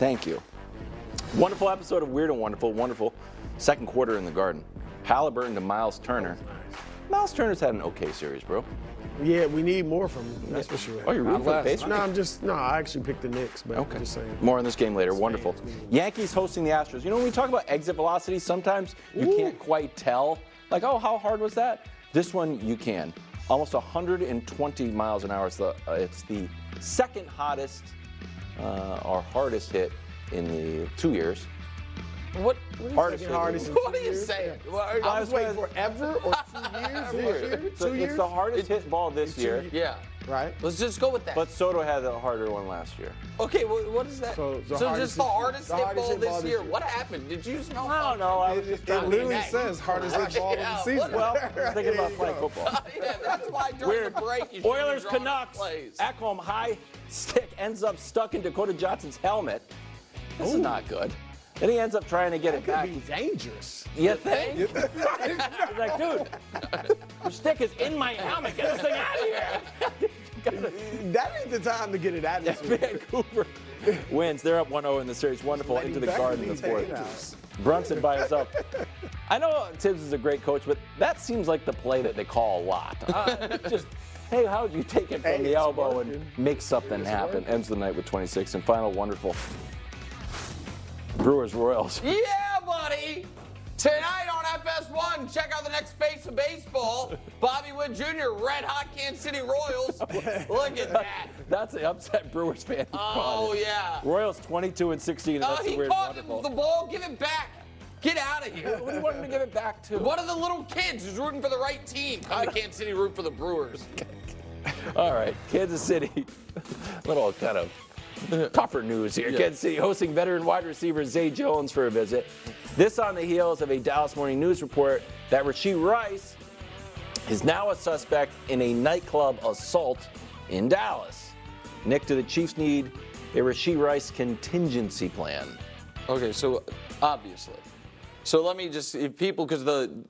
Thank you. Wonderful episode of Weird and Wonderful. Wonderful second quarter in the Garden. Halliburton to Miles Turner. Miles Turner's had an okay series, bro. Yeah, we need more from him. That's for sure. Oh, you're rooting for the Pacers? No, I actually picked the Knicks, but okay. I'm just saying. More on this game later. Wonderful. Yankees hosting the Astros. You know, when we talk about exit velocity, sometimes you can't quite tell. Like, oh, how hard was that? This one, you can. Almost 120 miles an hour. It's the second hottest or hardest hit in the 2 years. What hardest hardest? What are you saying? I was waiting forever or 2 years? So it's the hardest hit ball this year. Yeah. Right. Let's just go with that. But Soto had a harder one last year. Okay, well, what is that? So just the hardest hit ball this year. What happened? Did you smell? I don't know. I was just It literally says hardest hit ball of the season. Well, I was thinking about playing football. Yeah, that's why during the break you Oilers Canucks. Ekholm high stick ends up stuck in Dakota Johnson's helmet. This is not good. Then he ends up trying to get it back. Could be dangerous. You think? He's like, dude, your stick is in my helmet. Get this thing out of here. That ain't the time to get it out of here. Vancouver wins. They're up 1-0 in the series. Wonderful. Into the Garden in the fourth. Brunson by himself. I know Tibbs is a great coach, but that seems like the play that they call a lot. Just, hey, how would you take it from the elbow and make something happen? Ends the night with 26. And final wonderful Brewers Royals. Yeah, buddy. Tonight on FS1, check out the next face of baseball. Bobby Wood Jr., red hot Kansas City Royals. Look at that. That's the upset Brewers fan. Oh, yeah. Royals 22-16. That's he weird. caught Wonderful. the ball. Give it back. Get out of here. What do you want him to give it back to? One of the little kids who's rooting for the right team. Come to Kansas City, root for the Brewers. All right, Kansas City. Little kind of tougher news here. Yeah. Kansas City hosting veteran wide receiver Zay Jones for a visit. This on the heels of a Dallas Morning News report that Rashee Rice is now a suspect in a nightclub assault in Dallas. Nick, do the Chiefs need a Rashee Rice contingency plan? Okay, so obviously. So let me just, if people, because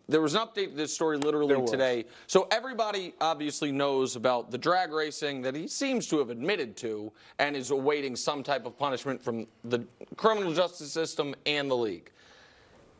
there was an update to this story literally today. So everybody obviously knows about the drag racing that he seems to have admitted to and is awaiting some type of punishment from the criminal justice system and the league.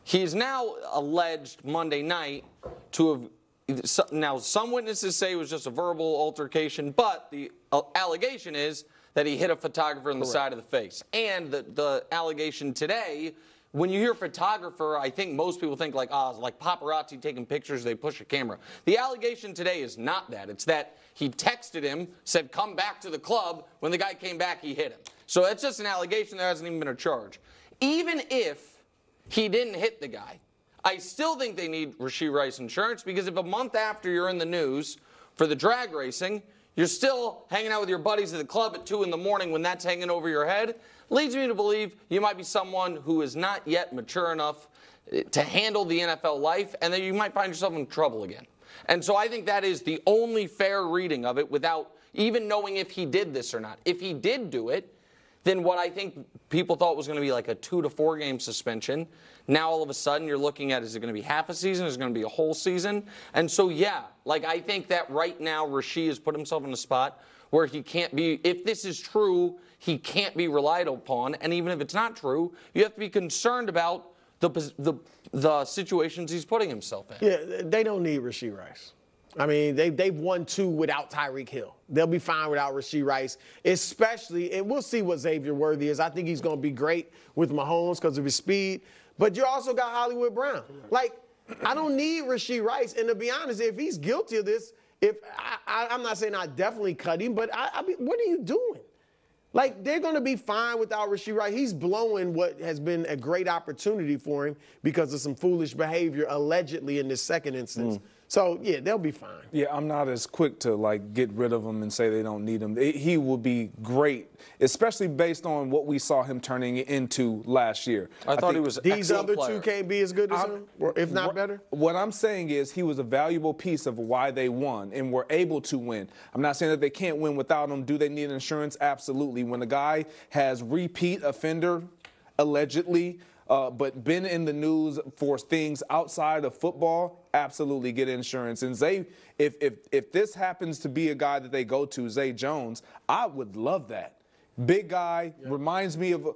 He's now alleged Monday night to have, now some witnesses say it was just a verbal altercation, but the allegation is that he hit a photographer in the side of the face. And the allegation today, when you hear photographer, I think most people think like paparazzi taking pictures, they push a camera. The allegation today is not that. It's that he texted him, said, come back to the club. When the guy came back, he hit him. So it's just an allegation. There hasn't even been a charge. Even if he didn't hit the guy, I still think they need Rashee Rice insurance, because if a month after you're in the news for the drag racing, you're still hanging out with your buddies at the club at 2 in the morning when that's hanging over your head, leads me to believe you might be someone who is not yet mature enough to handle the NFL life, and that you might find yourself in trouble again. And so I think that is the only fair reading of it without even knowing if he did this or not. If he did do it, then what I think people thought was going to be like a 2 to 4 game suspension, now all of a sudden you're looking at, is it going to be half a season? Is it going to be a whole season? And so, yeah, like I think that right now Rashee has put himself in a spot where he can't be, if this is true, he can't be relied upon. And even if it's not true, you have to be concerned about the situations he's putting himself in. Yeah, they don't need Rashee Rice. I mean, they've won 2 without Tyreek Hill. They'll be fine without Rashee Rice, especially, and we'll see what Xavier Worthy is. I think he's going to be great with Mahomes because of his speed. But you also got Hollywood Brown. Like, I don't need Rashee Rice. And to be honest, if he's guilty of this, I'm not saying I definitely cut him, but I mean, what are you doing? Like, they're going to be fine without Rashee Rice. He's blowing what has been a great opportunity for him because of some foolish behavior, allegedly, in this second instance. So, yeah, they'll be fine. Yeah, I'm not as quick to, like, get rid of him and say they don't need him. He will be great, especially based on what we saw him turning into last year. I thought he was an These other player. 2 can't be as good as him, or if not better? What I'm saying is he was a valuable piece of why they won and were able to win. I'm not saying that they can't win without him. Do they need insurance? Absolutely. When a guy has repeat offender, allegedly, but been in the news for things outside of football, absolutely get insurance. And Zay, if this happens to be a guy that they go to, Zay Jones, I would love that. Big guy, reminds me of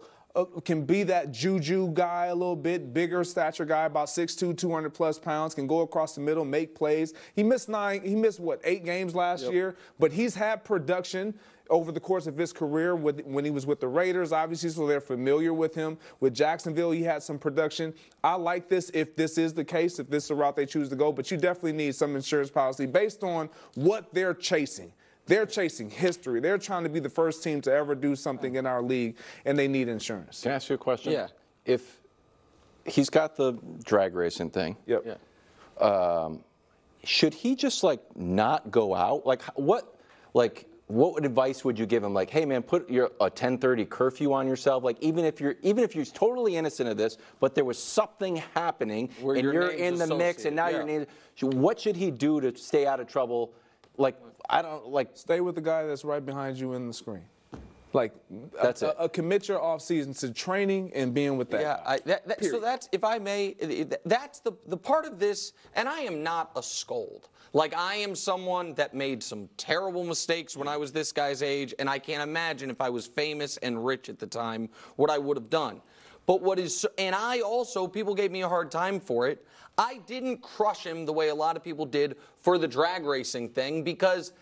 can be that juju guy a little bit, bigger stature guy, about 6'2", 200+ pounds, can go across the middle, make plays. He missed 8 games last year, but he's had production over the course of his career when he was with the Raiders, obviously, so they're familiar with him. With Jacksonville, he had some production. I like this if this is the case, if this is the route they choose to go, but you definitely need some insurance policy based on what they're chasing. They're chasing history. They're trying to be the first team to ever do something in our league, and they need insurance. Can I ask you a question? Yeah. If he's got the drag racing thing, Yep. Yeah. Should he just not go out? What advice would you give him? Like, hey man, put a 10:30 curfew on yourself. Like even if you're totally innocent of this, but there was something happening Where and your you're name's in the mix and now associated, your name. What should he do to stay out of trouble? Stay with the guy that's right behind you in the screen. That's it. Commit your off season to training and being with that. Yeah, guy. so that's, if I may, that's the part of this, and I am not a scold. I am someone that made some terrible mistakes when I was this guy's age, and I can't imagine if I was famous and rich at the time what I would have done. But I also, people gave me a hard time for it. I didn't crush him the way a lot of people did for the drag racing thing, because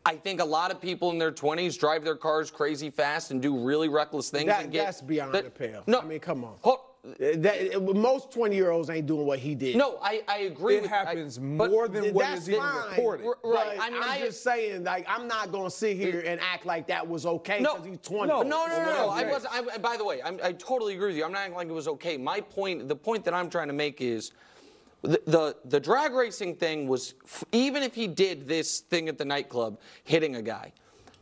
I think a lot of people in their 20s drive their cars crazy fast and do really reckless things. That's beyond the pale. No, I mean, come on. Most 20-year-olds ain't doing what he did. No, I agree. It happens more than what is even reported. Right. I'm just saying, I'm not going to sit here and act like that was okay because he's 20. No. I wasn't. By the way, I totally agree with you. I'm not acting like it was okay. The point that I'm trying to make is the drag racing thing was, even if he did this thing at the nightclub, hitting a guy,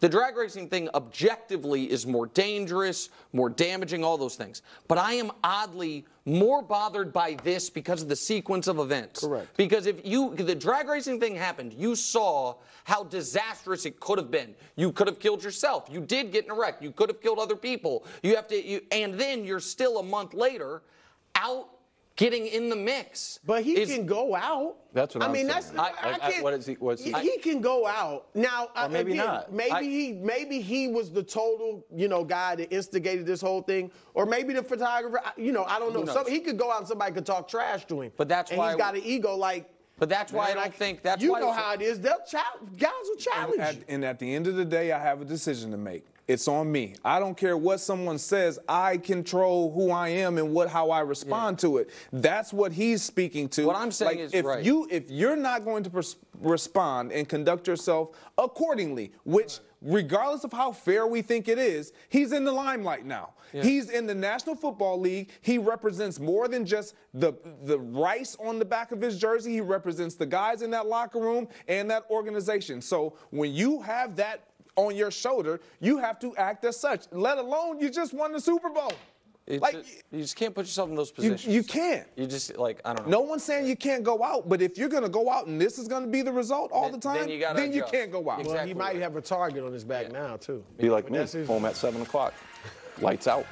the drag racing thing objectively is more dangerous, more damaging, all those things. But I am oddly more bothered by this because of the sequence of events. Correct. Because if the drag racing thing happened, you saw how disastrous it could have been. You could have killed yourself. You did get in a wreck. You could have killed other people. And then you're still a month later out getting in the mix. But he can go out. That's what I'm saying. He can go out. Now, or maybe not. Maybe he was the total, guy that instigated this whole thing. Or maybe the photographer, I don't know. He could go out and somebody could talk trash to him. But that's why he's got an ego But that's why I don't think that's why. You know how it is. Guys will challenge you. And at the end of the day, I have a decision to make. It's on me. I don't care what someone says. I control who I am and how I respond to it. That's what he's speaking to. What I'm saying is right. If you're not going to respond and conduct yourself accordingly, which regardless of how fair we think it is, he's in the limelight now. Yeah. He's in the National Football League. He represents more than just the rice on the back of his jersey. He represents the guys in that locker room and that organization. So when you have that on your shoulder, you have to act as such, let alone you just won the Super Bowl. You just can't put yourself in those positions. You can't. You just, I don't know. No one's saying you can't go out, but if you're going to go out and this is going to be the result all the time, then you can't go out. Exactly. Well, he might have a target on his back now, too. Be like me, home at 7 o'clock. Lights out.